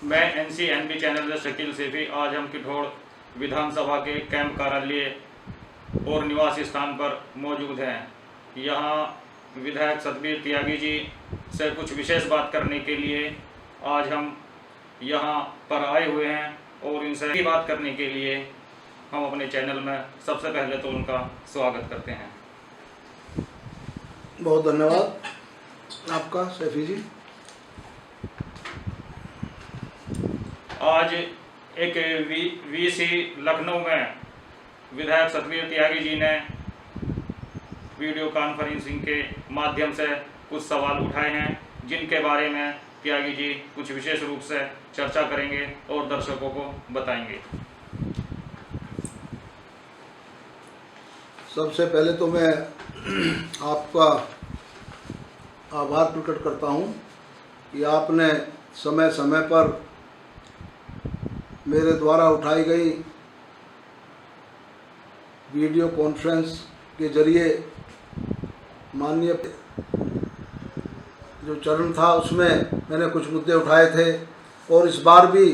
मैं NCNB channel से शकील सैफी। आज हम किठौड़ विधानसभा के कैंप कार्यालय और निवास स्थान पर मौजूद हैं। यहाँ विधायक सतबीर त्यागी जी से कुछ विशेष बात करने के लिए आज हम यहाँ पर आए हुए हैं और इनसे बात करने के लिए हम अपने चैनल में सबसे पहले तो उनका स्वागत करते हैं। बहुत धन्यवाद आपका सैफी जी। आज एक VC लखनऊ में विधायक सतबीर त्यागी जी ने वीडियो कॉन्फ्रेंसिंग के माध्यम से कुछ सवाल उठाए हैं, जिनके बारे में त्यागी जी कुछ विशेष रूप से चर्चा करेंगे और दर्शकों को बताएंगे। सबसे पहले तो मैं आपका आभार प्रकट करता हूं कि आपने समय समय पर मेरे द्वारा उठाई गई वीडियो कॉन्फ्रेंस के जरिए माननीय जो चरण था उसमें मैंने कुछ मुद्दे उठाए थे और इस बार भी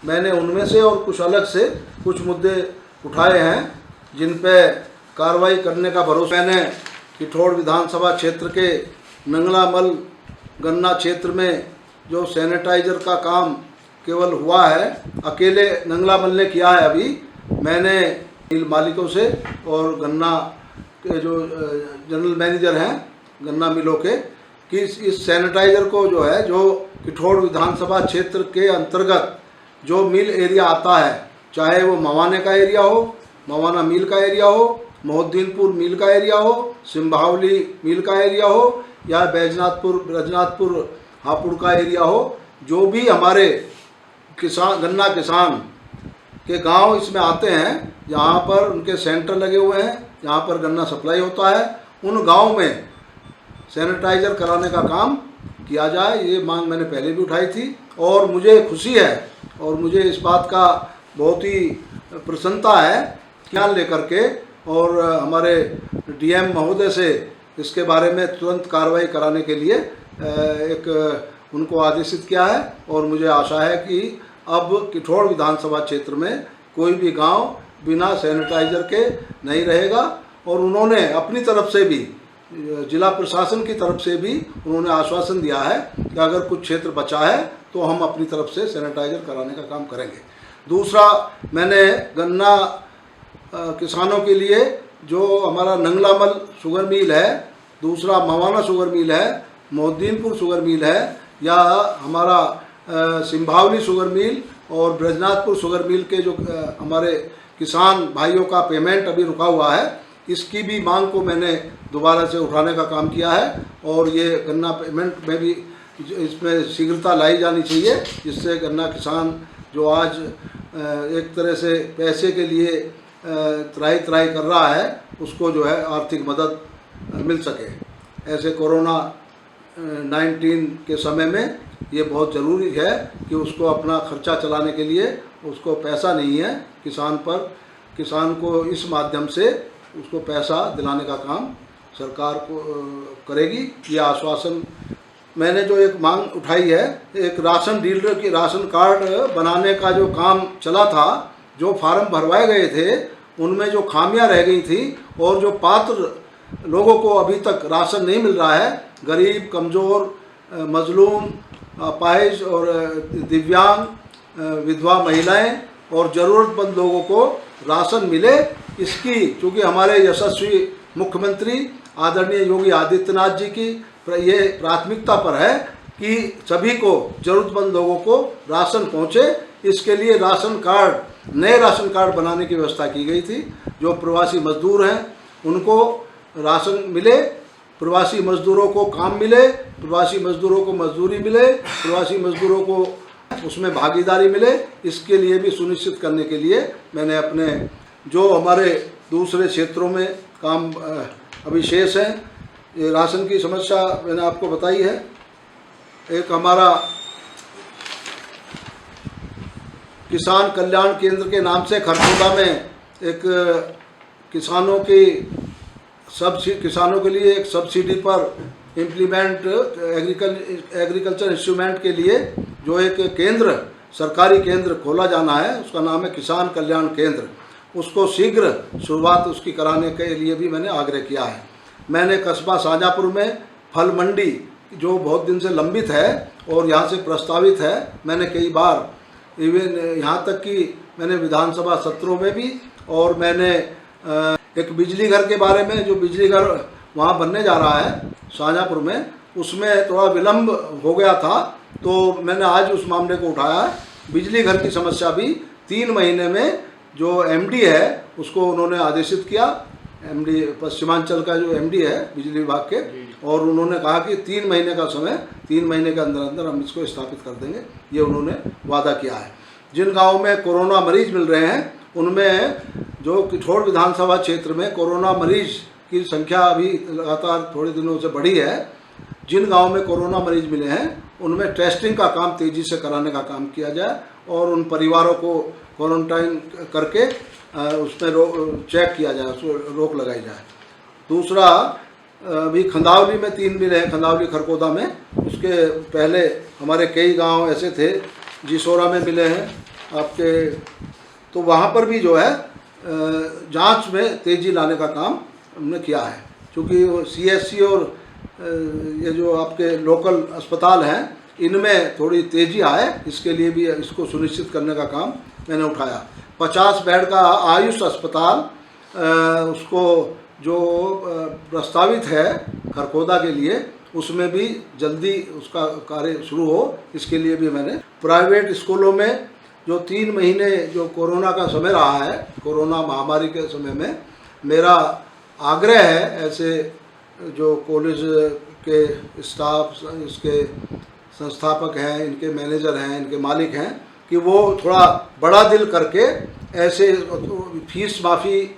मैंने उनमें से और कुछ अलग से कुछ मुद्दे उठाए हैं जिन पे कार्रवाई करने का भरोसा। मैंने किठौड़ विधानसभा क्षेत्र के नंगलामल गन्ना क्षेत्र में जो सैनिटाइजर का काम केवल हुआ है, अकेले नंगलामल ने किया है। अभी मैंने मिल मालिकों से और गन्ना के जो जनरल मैनेजर हैं गन्ना मिलों के कि इस सैनिटाइजर को जो है जो किठौड़ विधानसभा क्षेत्र के अंतर्गत जो मिल एरिया आता है, चाहे वो मवाने का एरिया हो, मवाना मिल का एरिया हो, मोहद्दीनपुर मिल का एरिया हो, सिंभावली मिल का एरिया हो या ब्रजनाथपुर हापुड़ का एरिया हो, जो भी हमारे गन्ना किसान के गांव इसमें आते हैं, जहां पर उनके सेंटर लगे हुए हैं, जहां पर गन्ना सप्लाई होता है, उन गांव में सैनिटाइजर कराने का काम किया जाए। ये मांग मैंने पहले भी उठाई थी और मुझे खुशी है और मुझे इस बात का बहुत ही प्रसन्नता है ख्याल लेकर के और हमारे DM महोदय से इसके बारे में तुरंत कार्रवाई कराने के लिए एक उनको आदेशित किया है और मुझे आशा है कि अब किठौड़ विधानसभा क्षेत्र में कोई भी गांव बिना सैनिटाइजर के नहीं रहेगा। और उन्होंने अपनी तरफ से भी, जिला प्रशासन की तरफ से भी उन्होंने आश्वासन दिया है कि अगर कुछ क्षेत्र बचा है तो हम अपनी तरफ से सैनिटाइजर कराने का काम करेंगे। दूसरा, मैंने गन्ना किसानों के लिए जो हमारा नंगलामल शुगर मिल है, दूसरा मवाना शुगर मिल है, मोहद्दीनपुर शुगर मिल है या हमारा सिंभावली शुगर मिल और ब्रजनाथपुर शुगर मिल के जो हमारे किसान भाइयों का पेमेंट अभी रुका हुआ है, इसकी भी मांग को मैंने दोबारा से उठाने का काम किया है और ये गन्ना पेमेंट में भी इसमें शीघ्रता लाई जानी चाहिए, जिससे गन्ना किसान जो आज एक तरह से पैसे के लिए त्राही कर रहा है, उसको जो है आर्थिक मदद मिल सके। ऐसे कोरोना 19 के समय में ये बहुत ज़रूरी है कि उसको अपना खर्चा चलाने के लिए उसको पैसा नहीं है किसान पर, किसान को इस माध्यम से उसको पैसा दिलाने का काम सरकार को करेगी। ये आश्वासन मैंने जो एक मांग उठाई है, एक राशन डीलर की राशन कार्ड बनाने का जो काम चला था, जो फार्म भरवाए गए थे उनमें जो खामियां रह गई थी और जो पात्र लोगों को अभी तक राशन नहीं मिल रहा है, गरीब, कमज़ोर, मजलूम, अपाहिज और दिव्यांग, विधवा महिलाएं और ज़रूरतमंद लोगों को राशन मिले, इसकी चूँकि हमारे यशस्वी मुख्यमंत्री आदरणीय योगी आदित्यनाथ जी की ये प्राथमिकता पर है कि सभी को, ज़रूरतमंद लोगों को राशन पहुँचे। इसके लिए राशन कार्ड, नए राशन कार्ड बनाने की व्यवस्था की गई थी। जो प्रवासी मजदूर हैं उनको राशन मिले, प्रवासी मजदूरों को काम मिले, प्रवासी मजदूरों को मजदूरी मिले, प्रवासी मजदूरों को उसमें भागीदारी मिले, इसके लिए भी सुनिश्चित करने के लिए मैंने अपने जो हमारे दूसरे क्षेत्रों में काम अभी शेष हैं, ये राशन की समस्या मैंने आपको बताई है। एक हमारा किसान कल्याण केंद्र के नाम से खरखोदा में एक किसानों के लिए एक सब्सिडी पर इम्प्लीमेंट एग्रीकल्चर इंस्ट्रूमेंट के लिए जो एक केंद्र सरकारी केंद्र खोला जाना है, उसका नाम है किसान कल्याण केंद्र। उसको शीघ्र शुरुआत उसकी कराने के लिए भी मैंने आग्रह किया है। मैंने कस्बा शाहजहाँपुर में फल मंडी जो बहुत दिन से लंबित है और यहाँ से प्रस्तावित है, मैंने कई बार इवन यहाँ तक कि मैंने विधानसभा सत्रों में भी, और मैंने एक बिजली घर के बारे में, जो बिजली घर वहाँ बनने जा रहा है शाहजहाँपुर में, उसमें थोड़ा विलम्ब हो गया था, तो मैंने आज उस मामले को उठाया। बिजली घर की समस्या भी 3 महीने में जो एमडी है उसको उन्होंने आदेशित किया, एमडी पश्चिमांचल का जो एमडी है बिजली विभाग के, और उन्होंने कहा कि 3 महीने का समय, 3 महीने के अंदर अंदर हम इसको स्थापित कर देंगे, ये उन्होंने वादा किया है। जिन गाँव में कोरोना मरीज मिल रहे हैं उनमें जो किठौड़ विधानसभा क्षेत्र में कोरोना मरीज की संख्या अभी लगातार थोड़े दिनों से बढ़ी है। जिन गाँव में कोरोना मरीज मिले हैं उनमें टेस्टिंग का काम तेज़ी से कराने का काम किया जाए और उन परिवारों को क्वारंटाइन करके उसमें चेक किया जाए, उसको रोक लगाई जाए। दूसरा, अभी खंदावली में 3 मिले हैं, खंदावली खरकोदा में। उसके पहले हमारे कई गांव ऐसे थे, जिसोरा में मिले हैं आपके, तो वहाँ पर भी जो है जांच में तेज़ी लाने का काम हमने किया है, क्योंकि सीएससी और ये जो आपके लोकल अस्पताल हैं इनमें थोड़ी तेज़ी आए, इसके लिए भी इसको सुनिश्चित करने का काम मैंने उठाया। 50 बेड का आयुष अस्पताल उसको जो प्रस्तावित है खरकोदा के लिए, उसमें भी जल्दी उसका कार्य शुरू हो, इसके लिए भी मैंने प्राइवेट स्कूलों में जो 3 महीने जो कोरोना का समय रहा है, कोरोना महामारी के समय में, मेरा आग्रह है ऐसे जो कॉलेज के स्टाफ, इसके संस्थापक हैं, इनके मैनेजर हैं, इनके मालिक हैं, कि वो थोड़ा बड़ा दिल करके ऐसे फीस माफ़ी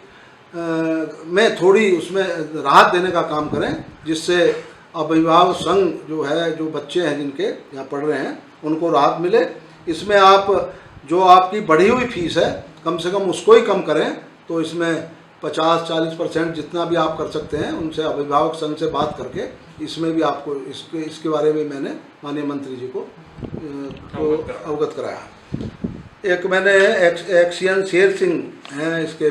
में थोड़ी उसमें राहत देने का काम करें, जिससे अभिभावक संघ जो है, जो बच्चे हैं जिनके यहाँ पढ़ रहे हैं, उनको राहत मिले। इसमें आप जो आपकी बढ़ी हुई फीस है कम से कम उसको ही कम करें, तो इसमें 50-40% जितना भी आप कर सकते हैं उनसे अभिभावक संघ से बात करके इसमें भी आपको इसके बारे में मैंने माननीय मंत्री जी को अवगत कराया। एक मैंने एक्सियन शेर सिंह हैं इसके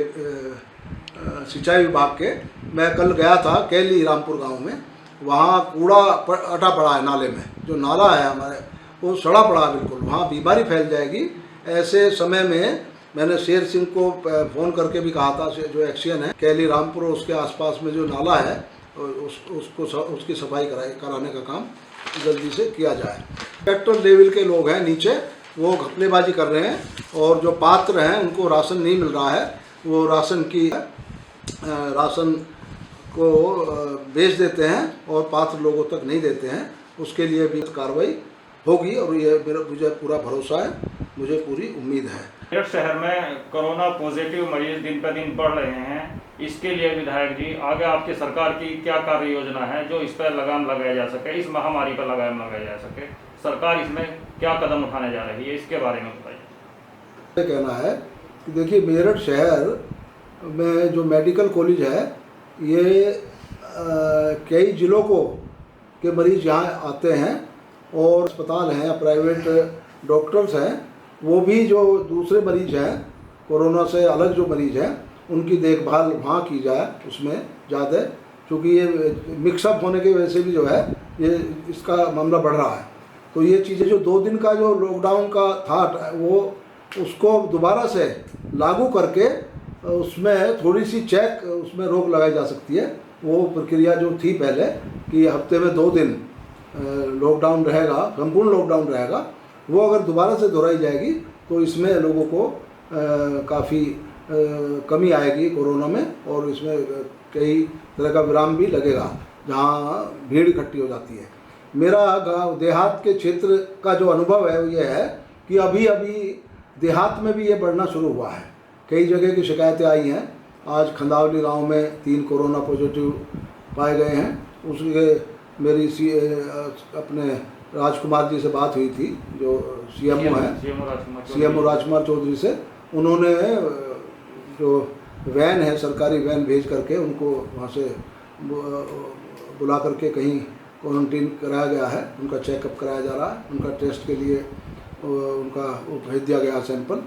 सिंचाई विभाग के, मैं कल गया था कैली रामपुर गांव में, वहाँ कूड़ा अटा पड़ा है नाले में, जो नाला है हमारे वो सड़ा पड़ा है बिल्कुल, वहाँ बीमारी फैल जाएगी। ऐसे समय में मैंने शेर सिंह को फ़ोन करके भी कहा था, जो एक्सियन है कैली रामपुर उसके आसपास में जो नाला है उसकी सफाई कराने का काम जल्दी से किया जाए। इंस्पेक्टर लेवल के लोग हैं नीचे, वो घपलेबाजी कर रहे हैं, और जो पात्र हैं उनको राशन नहीं मिल रहा है, वो राशन को बेच देते हैं और पात्र लोगों तक नहीं देते हैं। उसके लिए भी कार्रवाई होगी और ये मुझे पूरा भरोसा है, मुझे पूरी उम्मीद है। मेरठ शहर में कोरोना पॉजिटिव मरीज दिन पर दिन बढ़ रहे हैं, इसके लिए विधायक जी आगे आपकी सरकार की क्या कार्य योजना है जो इस पर लगाम लगाया जा सके, इस महामारी पर लगाम लगाया जा सके? सरकार इसमें क्या कदम उठाने जा रही है, इसके बारे में बताइए। कहना है कि देखिए, मेरठ शहर में जो मेडिकल कॉलेज है, ये कई जिलों के मरीज यहाँ आते हैं, और अस्पताल हैं, प्राइवेट डॉक्टर्स हैं, वो भी जो दूसरे मरीज हैं कोरोना से अलग जो मरीज हैं उनकी देखभाल वहाँ की जाए उसमें ज़्यादा, क्योंकि ये मिक्सअप होने की वजह से भी जो है ये इसका मामला बढ़ रहा है। तो ये चीज़ें जो 2 दिन का जो लॉकडाउन का था, वो उसको दोबारा से लागू करके उसमें थोड़ी सी चेक, उसमें रोक लगाई जा सकती है। वो प्रक्रिया जो थी पहले कि हफ्ते में 2 दिन लॉकडाउन रहेगा, संपूर्ण लॉकडाउन रहेगा, वो अगर दोबारा से दोहराई जाएगी तो इसमें लोगों को काफ़ी कमी आएगी कोरोना में, और इसमें कई तरह का विराम भी लगेगा जहाँ भीड़ इकट्ठी हो जाती है। मेरा गांव देहात के क्षेत्र का जो अनुभव है वो ये है कि अभी देहात में भी ये बढ़ना शुरू हुआ है। कई जगह की शिकायतें आई हैं। आज खंदावली गांव में 3 कोरोना पॉजिटिव पाए गए हैं। उसके मेरी अपने राजकुमार जी से बात हुई थी, जो सीएमओ हैं, सीएमओ राजकुमार चौधरी से। उन्होंने जो वैन है, सरकारी वैन भेज करके उनको वहाँ से बुला करके कहीं क्वारंटीन कराया गया है, उनका चेकअप कराया जा रहा है, उनका टेस्ट के लिए उनका वो भेज दिया गया सैंपल।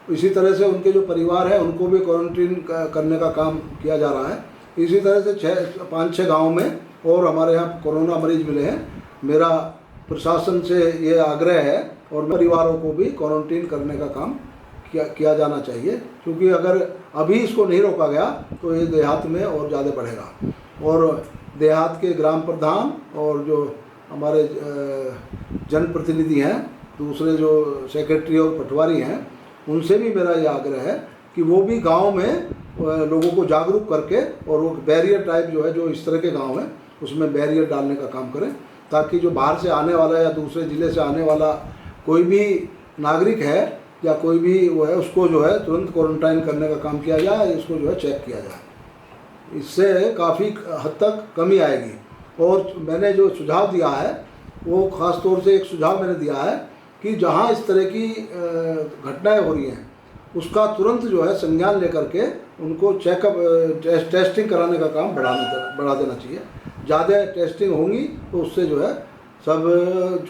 इसी तरह से उनके जो परिवार है उनको भी क्वारंटीन करने का काम किया जा रहा है। इसी तरह से 5-6 गाँव में और हमारे यहाँ कोरोना मरीज मिले हैं। मेरा प्रशासन से ये आग्रह है और परिवारों को भी क्वारंटीन करने का काम किया जाना चाहिए, क्योंकि अगर अभी इसको नहीं रोका गया तो ये देहात में और ज़्यादा बढ़ेगा। और देहात के ग्राम प्रधान और जो हमारे जनप्रतिनिधि हैं, दूसरे जो सेक्रेटरी और पटवारी हैं, उनसे भी मेरा ये आग्रह है कि वो भी गांव में लोगों को जागरूक करके और वो बैरियर टाइप जो है, जो इस तरह के गांव हैं उसमें बैरियर डालने का काम करें, ताकि जो बाहर से आने वाला या दूसरे ज़िले से आने वाला कोई भी नागरिक है या कोई भी वो है, उसको जो है तुरंत क्वारंटाइन करने का काम किया जाए, इसको जो है चेक किया जाए। इससे काफ़ी हद तक कमी आएगी। और मैंने जो सुझाव दिया है वो ख़ास तौर से एक सुझाव मैंने दिया है कि जहाँ इस तरह की घटनाएं हो रही हैं उसका तुरंत जो है संज्ञान लेकर के उनको चेकअप टेस्टिंग कराने का काम बढ़ा देना चाहिए। ज़्यादा टेस्टिंग होंगी तो उससे जो है सब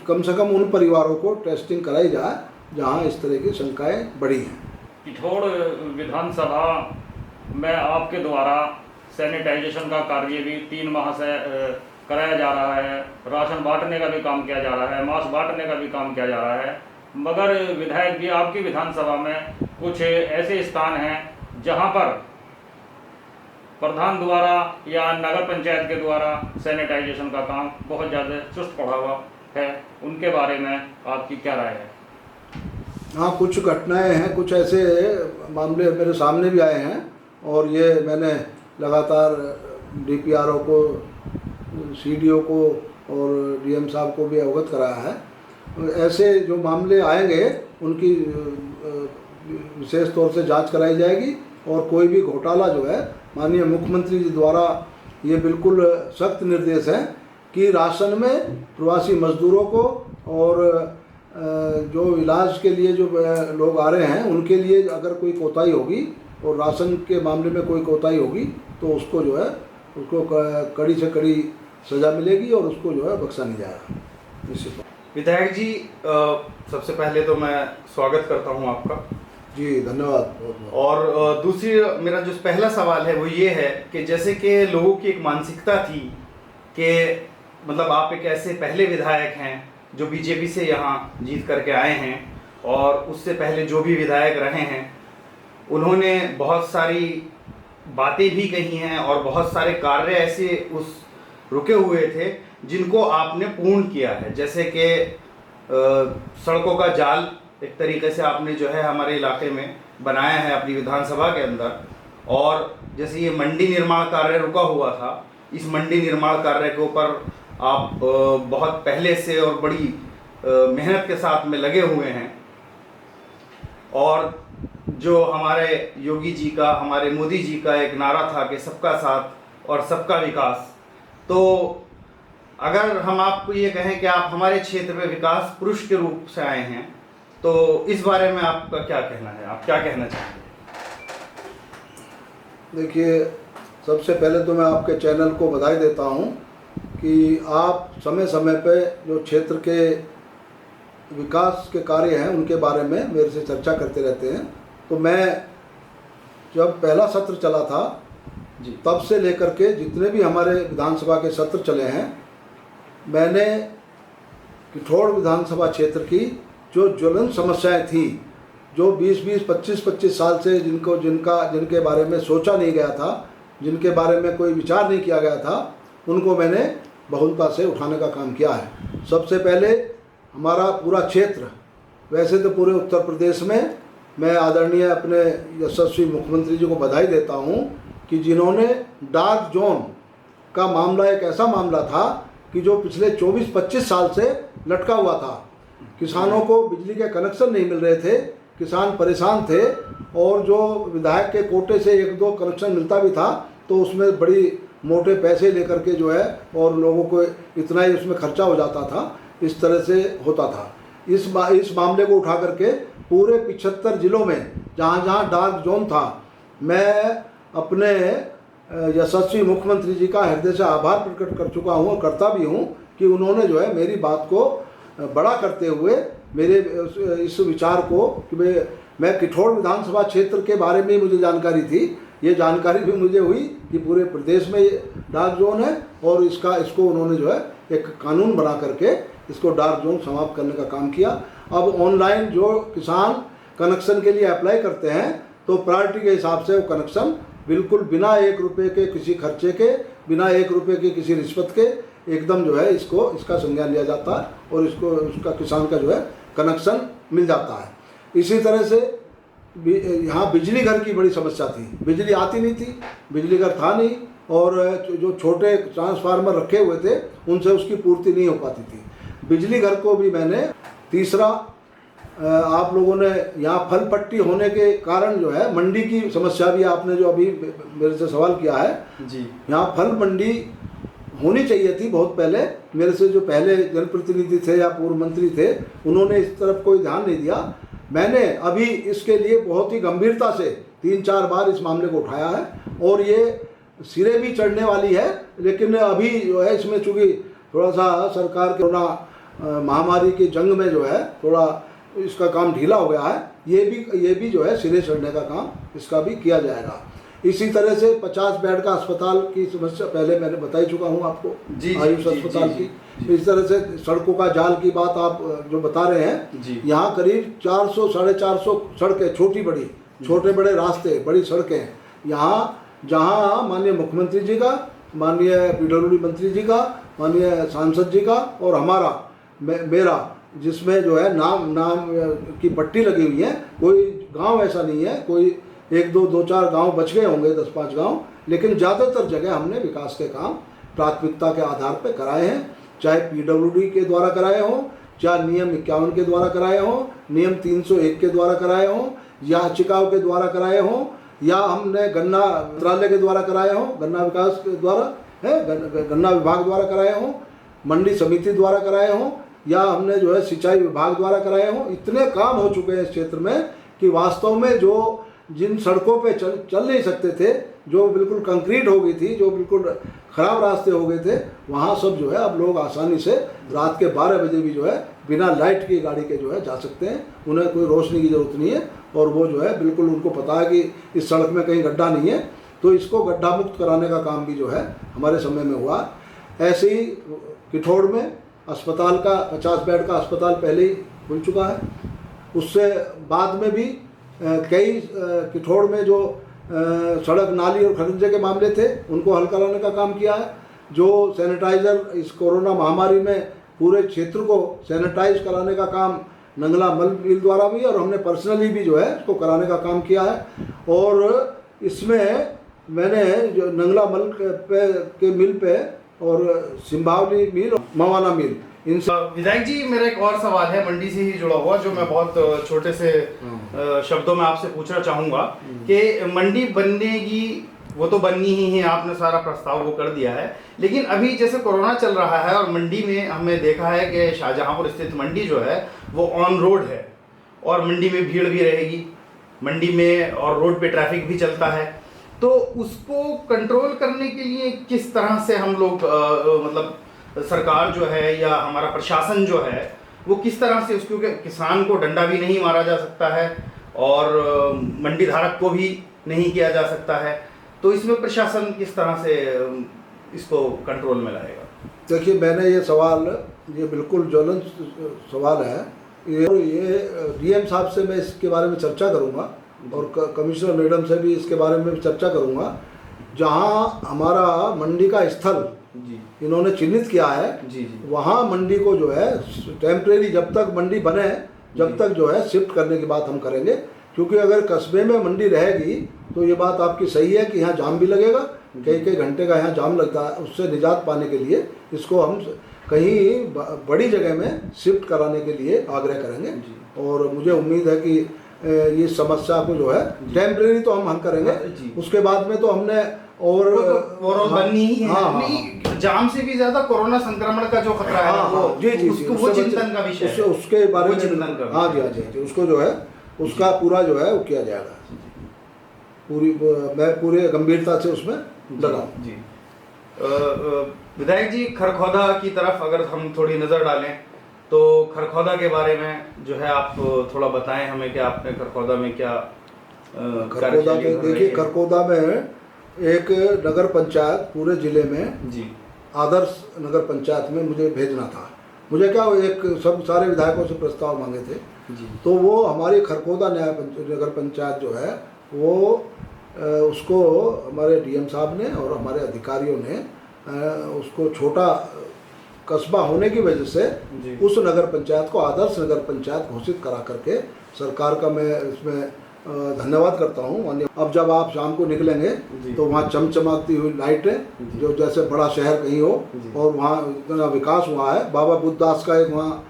कम से कम उन परिवारों को टेस्टिंग कराई जाए जहाँ इस तरह की शंकाएं बढ़ी हैं। पिठोड़ विधानसभा में आपके द्वारा सैनिटाइजेशन का कार्य भी 3 माह से कराया जा रहा है, राशन बांटने का भी काम किया जा रहा है, मास्क बांटने का भी काम किया जा रहा है, मगर विधायक जी आपकी विधानसभा में कुछ ऐसे स्थान हैं जहां पर प्रधान द्वारा या नगर पंचायत के द्वारा सैनिटाइजेशन का काम बहुत ज़्यादा चुस्त पड़ा हुआ है, उनके बारे में आपकी क्या राय है? हाँ, कुछ घटनाएं हैं, कुछ ऐसे मामले मेरे सामने भी आए हैं और ये मैंने लगातार DPRO को, CDO को और DM साहब को भी अवगत कराया है। ऐसे जो मामले आएंगे उनकी विशेष तौर से जांच कराई जाएगी और कोई भी घोटाला जो है, माननीय मुख्यमंत्री जी द्वारा ये बिल्कुल सख्त निर्देश है कि राशन में प्रवासी मजदूरों को और जो इलाज के लिए जो लोग आ रहे हैं उनके लिए अगर कोई कोताही होगी और राशन के मामले में कोई कोताही होगी तो उसको जो है उसको कड़ी से कड़ी सज़ा मिलेगी और उसको जो है बख्शा नहीं जाएगा। इसी पर विधायक जी, सबसे पहले तो मैं स्वागत करता हूं आपका। जी धन्यवाद बहुत बहुत। और दूसरी मेरा जो पहला सवाल है वो ये है कि जैसे कि लोगों की एक मानसिकता थी कि मतलब आप एक ऐसे पहले विधायक हैं जो बीजेपी से यहाँ जीत करके आए हैं और उससे पहले जो भी विधायक रहे हैं उन्होंने बहुत सारी बातें भी कही हैं और बहुत सारे कार्य ऐसे उस रुके हुए थे जिनको आपने पूर्ण किया है। जैसे कि सड़कों का जाल एक तरीके से आपने जो है हमारे इलाके में बनाया है अपनी विधानसभा के अंदर, और जैसे ये मंडी निर्माण कार्य रुका हुआ था, इस मंडी निर्माण कार्य के ऊपर आप बहुत पहले से और बड़ी मेहनत के साथ में लगे हुए हैं। और जो हमारे योगी जी का, हमारे मोदी जी का एक नारा था कि सबका साथ और सबका विकास, तो अगर हम आपको ये कहें कि आप हमारे क्षेत्र में विकास पुरुष के रूप से आए हैं तो इस बारे में आपका क्या कहना है, आप क्या कहना चाहेंगे? देखिए, सबसे पहले तो मैं आपके चैनल को बधाई देता हूं कि आप समय समय पे जो क्षेत्र के विकास के कार्य हैं उनके बारे में मेरे से चर्चा करते रहते हैं। तो मैं जब पहला सत्र चला था जी, तब से लेकर के जितने भी हमारे विधानसभा के सत्र चले हैं, मैंने पिठोड़ विधानसभा क्षेत्र की जो ज्वलन समस्याएं थी, जो 20-20, 25-25 साल से जिनके बारे में सोचा नहीं गया था, जिनके बारे में कोई विचार नहीं किया गया था, उनको मैंने बहुलता से उठाने का काम किया है। सबसे पहले हमारा पूरा क्षेत्र, वैसे तो पूरे उत्तर प्रदेश में मैं आदरणीय अपने यशस्वी मुख्यमंत्री जी को बधाई देता हूं कि जिन्होंने डार्क जोन का मामला, एक ऐसा मामला था कि जो पिछले 24-25 साल से लटका हुआ था। किसानों को बिजली के कनेक्शन नहीं मिल रहे थे, किसान परेशान थे, और जो विधायक के कोटे से 1-2 कनेक्शन मिलता भी था तो उसमें बड़ी मोटे पैसे लेकर के जो है और लोगों को इतना ही उसमें खर्चा हो जाता था, इस तरह से होता था। इस मामले को उठा करके पूरे 75 जिलों में जहाँ जहाँ डार्क जोन था, मैं अपने यशस्वी मुख्यमंत्री जी का हृदय से आभार प्रकट कर चुका हूँ और करता भी हूँ कि उन्होंने जो है मेरी बात को बड़ा करते हुए मेरे इस विचार को कि मैं किठौड़ विधानसभा क्षेत्र के बारे में मुझे जानकारी थी। ये जानकारी भी मुझे हुई कि पूरे प्रदेश में ये डार्क जोन है और इसको उन्होंने जो है एक कानून बना करके इसको डार्क जोन समाप्त करने का काम किया। अब ऑनलाइन जो किसान कनेक्शन के लिए अप्लाई करते हैं तो प्रायोरिटी के हिसाब से वो कनेक्शन बिल्कुल बिना 1 रुपये के किसी खर्चे के, बिना 1 रुपये की किसी रिश्वत के एकदम जो है इसका संज्ञान लिया जाता है और उसका किसान का जो है कनेक्शन मिल जाता है। इसी तरह से यहाँ बिजली घर की बड़ी समस्या थी, बिजली आती नहीं थी, बिजली घर था नहीं और जो छोटे ट्रांसफार्मर रखे हुए थे उनसे उसकी पूर्ति नहीं हो पाती थी। बिजली घर को भी मैंने तीसरा, आप लोगों ने यहाँ फल पट्टी होने के कारण जो है मंडी की समस्या भी आपने जो अभी मेरे से सवाल किया है जी, यहाँ फल मंडी होनी चाहिए थी बहुत पहले। मेरे से जो पहले जनप्रतिनिधि थे या पूर्व मंत्री थे उन्होंने इस तरफ कोई ध्यान नहीं दिया। मैंने अभी इसके लिए बहुत ही गंभीरता से 3-4 बार इस मामले को उठाया है और ये सिरे भी चढ़ने वाली है, लेकिन अभी जो है इसमें चूँकि थोड़ा सा सरकार के कोरोना महामारी की जंग में जो है थोड़ा इसका काम ढीला हो गया है। ये भी जो है सिरे चढ़ने का काम इसका भी किया जाएगा। इसी तरह से 50 बेड का अस्पताल की समस्या पहले मैंने बता ही चुका हूँ आपको, आयुष अस्पताल की। इस तरह से सड़कों का जाल की बात आप जो बता रहे हैं, यहाँ करीब 400-450 सड़कें छोटे बड़े रास्ते, बड़ी सड़कें यहाँ, जहाँ माननीय मुख्यमंत्री जी का, माननीय PWD मंत्री जी का, माननीय सांसद जी का और हमारा मेरा जिसमें जो है नाम की पट्टी लगी हुई है। कोई गांव ऐसा नहीं है, कोई 1-2-4 गांव बच गए होंगे, 10-5 गांव, लेकिन ज़्यादातर जगह हमने विकास के काम प्राथमिकता के आधार पर कराए हैं, चाहे PWD के द्वारा कराए हों, चाहे नियम 51 के द्वारा कराए हों, नियम 301 के द्वारा कराए हों, याचिकाओं के द्वारा कराए हों, या हमने गन्ना मंत्रालय के द्वारा कराए हों, गन्ना विकास के द्वारा गन्ना विभाग द्वारा कराए हों, मंडी समिति द्वारा कराए हों, या हमने जो है सिंचाई विभाग द्वारा कराए हों। इतने काम हो चुके हैं इस क्षेत्र में कि वास्तव में जो जिन सड़कों पे चल नहीं सकते थे, जो बिल्कुल कंक्रीट हो गई थी, जो बिल्कुल ख़राब रास्ते हो गए थे, वहाँ सब जो है अब लोग आसानी से रात के 12 बजे भी जो है बिना लाइट की गाड़ी के जो है जा सकते हैं। उन्हें कोई रोशनी की ज़रूरत नहीं है और वो जो है बिल्कुल उनको पता है कि इस सड़क में कहीं गड्ढा नहीं है, तो इसको गड्ढा मुक्त कराने का काम भी जो है हमारे समय में हुआ। ऐसे ही किठौड़ में अस्पताल का 50 बेड का अस्पताल पहले ही खुल चुका है। उससे बाद में भी कई किठौड़ में जो सड़क नाली और खनिजे के मामले थे उनको हल कराने का काम किया है। जो सैनिटाइज़र इस कोरोना महामारी में पूरे क्षेत्र को सैनिटाइज कराने का काम नंगला मल मिल द्वारा भी और हमने पर्सनली भी जो है इसको कराने का काम किया है। और इसमें मैंने जो नंगला मल के मिल पे और सिंभावली मिल और मवाना मिल, इनसे विधायक जी मेरा एक और सवाल है मंडी से ही जुड़ा हुआ, जो मैं बहुत छोटे से शब्दों में आपसे पूछना चाहूँगा कि मंडी बनने की वो तो बननी ही है, आपने सारा प्रस्ताव वो कर दिया है, लेकिन अभी जैसे कोरोना चल रहा है और मंडी में हमने देखा है कि शाहजहांपुर स्थित मंडी जो है वो ऑन रोड है और मंडी में भीड़ भी रहेगी, मंडी में और रोड पे ट्रैफिक भी चलता है, तो उसको कंट्रोल करने के लिए किस तरह से हम लोग मतलब सरकार जो है या हमारा प्रशासन जो है वो किस तरह से उसको, किसान को डंडा भी नहीं मारा जा सकता है और मंडी धारक को भी नहीं किया जा सकता है, तो इसमें प्रशासन किस तरह से इसको कंट्रोल में लाएगा? देखिए, मैंने ये सवाल, ये बिल्कुल ज्वलंत सवाल है। ये DM साहब से मैं इसके बारे में चर्चा करूँगा और कमिश्नर मैडम से भी इसके बारे में चर्चा करूँगा। जहाँ हमारा मंडी का स्थल इन्होंने चिन्हित किया है, वहाँ मंडी को जो है टेम्परेरी, जब तक मंडी बने जब तक जो है शिफ्ट करने की बात हम करेंगे, क्योंकि अगर कस्बे में मंडी रहेगी तो ये बात आपकी सही है कि यहाँ जाम भी लगेगा, कई घंटे का यहाँ जाम लगता है। उससे निजात पाने के लिए इसको हम कहीं बड़ी जगह में शिफ्ट कराने के लिए आग्रह करेंगे और मुझे उम्मीद है कि ये समस्या को जो है टेम्परेरी तो हम हल करेंगे, उसके बाद में तो हमने और बननी ही है। जाम से भी ज्यादा कोरोना संक्रमण का जो खतरा है वो चिंतन का विषय है, उसके बारे में हाँ जी उसको जो है उसका पूरा जो है वो किया जाएगा। मैं पूरे गंभीरता से उसमें लगा जी। विधायक जी, खरखौदा की तरफ अगर हम थोड़ी नज़र डालें तो खरखौदा के बारे में जो है आप थोड़ा बताएं हमें कि आपने खरखौदा में क्या खरखौदा के देखिए, खरखौदा में एक नगर पंचायत पूरे ज़िले में जी आदर्श नगर पंचायत में मुझे भेजना था। मुझे क्या एक सब सारे विधायकों से प्रस्ताव मांगे थे, जी तो वो हमारी खरखौदा नगर पंचायत जो है वो उसको हमारे डीएम साहब ने और हमारे अधिकारियों ने उसको छोटा कस्बा होने की वजह से जी उस नगर पंचायत को आदर्श नगर पंचायत घोषित करा करके सरकार का मैं इसमें धन्यवाद करता हूँ। अब जब आप शाम को निकलेंगे जी तो वहाँ चमचमाती हुई लाइटें जो जैसे बड़ा शहर कहीं हो, जी और वहाँ इतना विकास हुआ है। बाबा बुद्धदास का एक वहाँ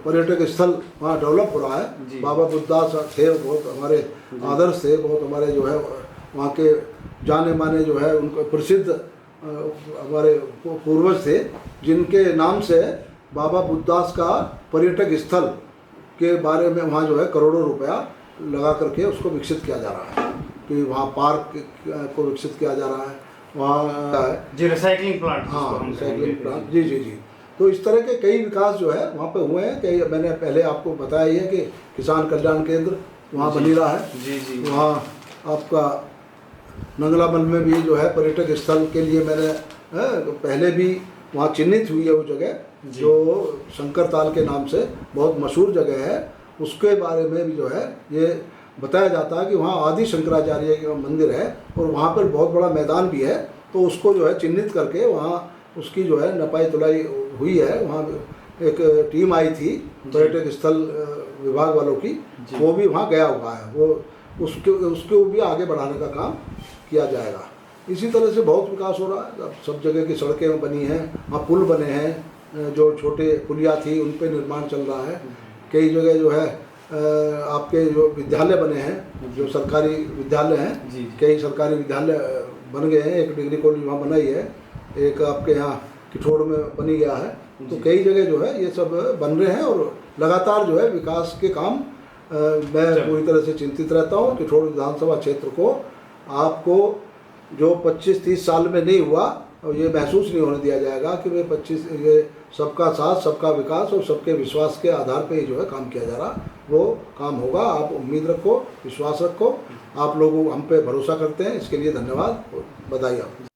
पर्यटक स्थल वहाँ डेवलप हो रहा जी। है। बाबा बुद्धदास थे, बहुत हमारे आदर्श थे, बहुत हमारे जो है वहाँ के जाने माने जो है उनको प्रसिद्ध हमारे पूर्वज थे, जिनके नाम से बाबा बुद्धदास का पर्यटक स्थल के बारे में वहाँ जो है करोड़ों रुपया लगा करके उसको विकसित किया जा रहा है कि वहाँ पार्क को विकसित किया जा रहा है, वहाँ जी रिसाइकलिंग प्लांट, हाँ रिसाइकलिंग प्लांट, जी जी जी। तो इस तरह के कई विकास जो है वहाँ पे हुए हैं। कई मैंने पहले आपको बताया ही है कि किसान कल्याण केंद्र वहाँ बनी रहा है। जी जी वहाँ आपका नंगलामल में भी जो है पर्यटक स्थल के लिए मैंने पहले भी वहाँ चिन्हित हुई है वो जगह जो शंकर ताल के नाम से बहुत मशहूर जगह है। उसके बारे में भी जो है ये बताया जाता है कि वहाँ आदि शंकराचार्य का मंदिर है और वहाँ पर बहुत बड़ा मैदान भी है। तो उसको जो है चिन्हित करके वहाँ उसकी जो है नपाई तुलाई हुई है। वहाँ एक टीम आई थी पर्यटक स्थल विभाग वालों की, वो भी वहाँ गया हुआ है। वो उसको भी आगे बढ़ाने का काम किया जाएगा। इसी तरह से बहुत विकास हो रहा है। अब सब जगह की सड़कें बनी हैं, वहाँ पुल बने हैं, जो छोटे पुलिया थी उन पर निर्माण चल रहा है। कई जगह जो है आपके जो विद्यालय बने हैं, जो सरकारी विद्यालय हैं, कई सरकारी विद्यालय बन गए हैं। एक डिग्री कॉलेज वहाँ बनाई है, एक आपके यहाँ किठोड़ में बनी गया है। तो कई जगह जो है ये सब बन रहे हैं और लगातार जो है विकास के काम मैं पूरी तरह से चिंतित रहता हूँ। किठोड़ विधानसभा क्षेत्र को आपको जो 25-30 साल में नहीं हुआ और ये महसूस नहीं होने दिया जाएगा कि ये सबका साथ, सबका विकास और सबके विश्वास के आधार पे जो है काम किया जा रहा, वो काम होगा। आप उम्मीद रखो, विश्वास रखो। आप लोग हम पे भरोसा करते हैं, इसके लिए धन्यवाद और बधाई आपको।